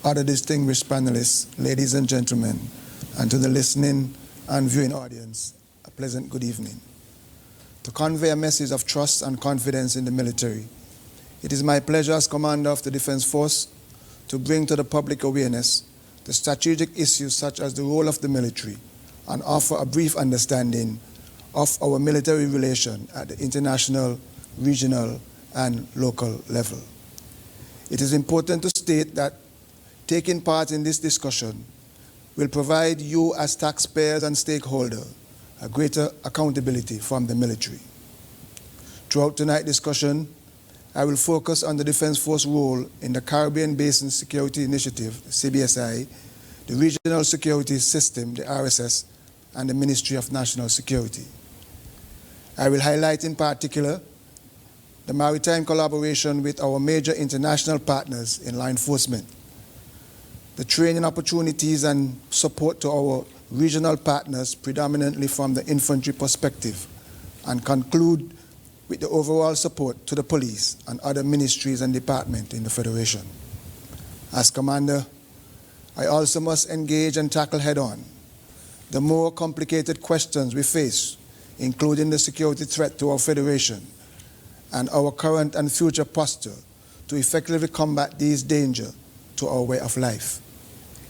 other distinguished panelists, ladies and gentlemen, and to the listening and viewing audience, a pleasant good evening. To convey a message of trust and confidence in the military, it is my pleasure as Commander of the Defense Force to bring to the public awareness the strategic issues such as the role of the military and offer a brief understanding of our military relation at the international, regional, and local level. It is important to state that taking part in this discussion will provide you as taxpayers and stakeholders a greater accountability from the military. Throughout tonight's discussion, I will focus on the Defense Force role in the Caribbean Basin Security Initiative, the CBSI, the Regional Security System, the RSS, and the Ministry of National Security. I will highlight in particular the maritime collaboration with our major international partners in law enforcement, the training opportunities and support to our regional partners predominantly from the infantry perspective, and conclude with the overall support to the police and other ministries and departments in the Federation. As Commander, I also must engage and tackle head-on the more complicated questions we face, including the security threat to our Federation and our current and future posture to effectively combat these dangers to our way of life.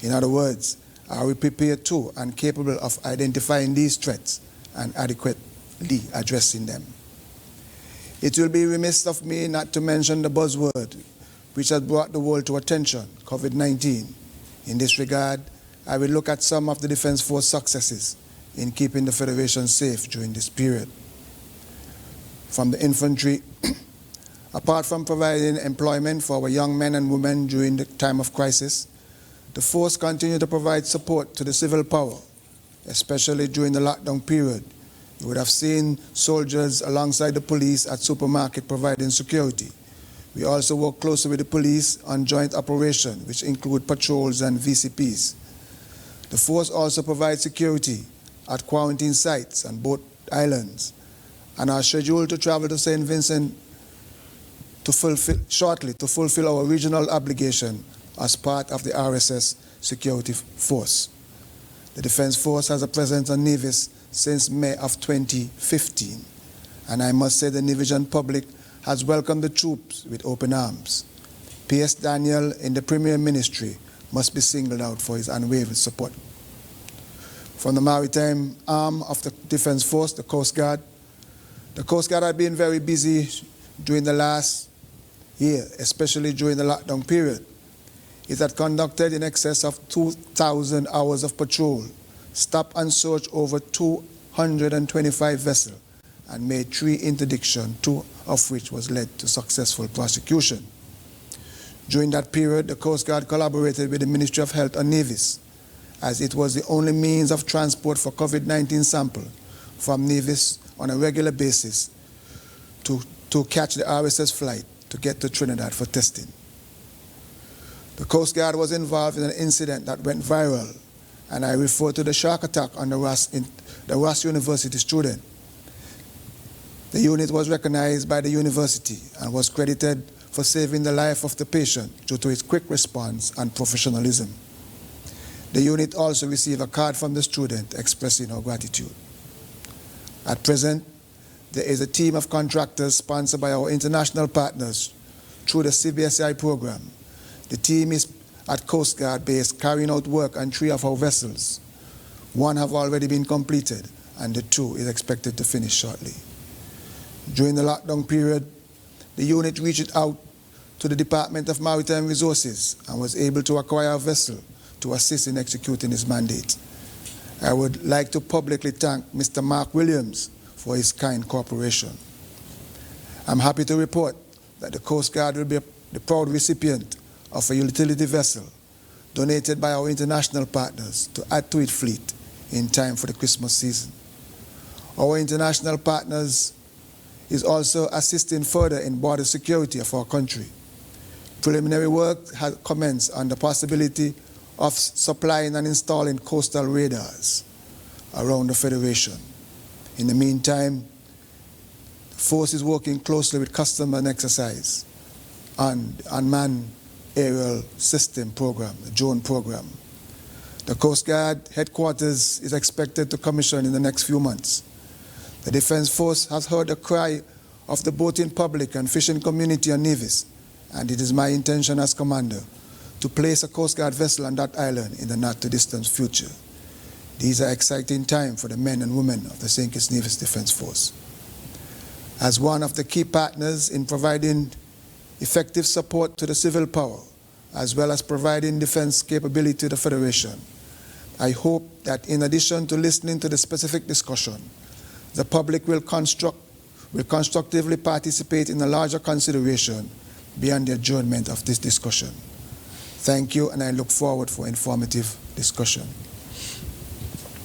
In other words, are we prepared to and capable of identifying these threats and adequately addressing them? It will be remiss of me not to mention the buzzword which has brought the world to attention, COVID-19. In this regard, I will look at some of the Defense Force successes in keeping the Federation safe during this period. From the infantry, apart from providing employment for our young men and women during the time of crisis, the force continued to provide support to the civil power, especially during the lockdown period. You would have seen soldiers alongside the police at supermarket providing security. We also work closely with the police on joint operations, which include patrols and VCPs. The force also provides security at quarantine sites on both islands, and are scheduled to travel to St. Vincent shortly to fulfill our regional obligation as part of the RSS security force. The Defense Force has a presence on Nevis since May of 2015, and I must say the Nevisian public has welcomed the troops with open arms. P.S. Daniel in the Premier Ministry must be singled out for his unwavering support. From the maritime arm of the Defense Force, the Coast Guard had been very busy during the last year, especially during the lockdown period. It had conducted in excess of 2,000 hours of patrol, stopped and searched over 225 vessels, and made 3 interdictions, 2 of which was led to successful prosecution. During that period, the Coast Guard collaborated with the Ministry of Health and Nevis, as it was the only means of transport for COVID-19 sample from Nevis on a regular basis to catch the RSS flight to get to Trinidad for testing. The Coast Guard was involved in an incident that went viral, and I refer to the shark attack on the Ross University student. The unit was recognized by the university and was credited for saving the life of the patient due to its quick response and professionalism. The unit also received a card from the student expressing our gratitude. At present, there is a team of contractors sponsored by our international partners through the CBSI program. The team is at Coast Guard base carrying out work on 3 of our vessels. 1 have already been completed, and the 2 is expected to finish shortly. During the lockdown period, the unit reached out to the Department of Maritime Resources and was able to acquire a vessel to assist in executing its mandate. I would like to publicly thank Mr. Mark Williams for his kind cooperation. I'm happy to report that the Coast Guard will be the proud recipient of a utility vessel donated by our international partners to add to its fleet in time for the Christmas season. Our international partners is also assisting further in border security of our country. Preliminary work has commenced on the possibility of supplying and installing coastal radars around the Federation. In the meantime, the force is working closely with Customs and Excise on unmanned aerial system program, the drone program. The Coast Guard headquarters is expected to commission in the next few months. The Defense Force has heard the cry of the boating public and fishing community on Nevis, and it is my intention as commander to place a Coast Guard vessel on that island in the not-too-distant future. These are exciting times for the men and women of the St. Kitts Nevis Defense Force. As one of the key partners in providing effective support to the civil power, as well as providing defense capability to the Federation, I hope that in addition to listening to the specific discussion, the public will constructively participate in a larger consideration beyond the adjournment of this discussion. Thank you, and I look forward for informative discussion.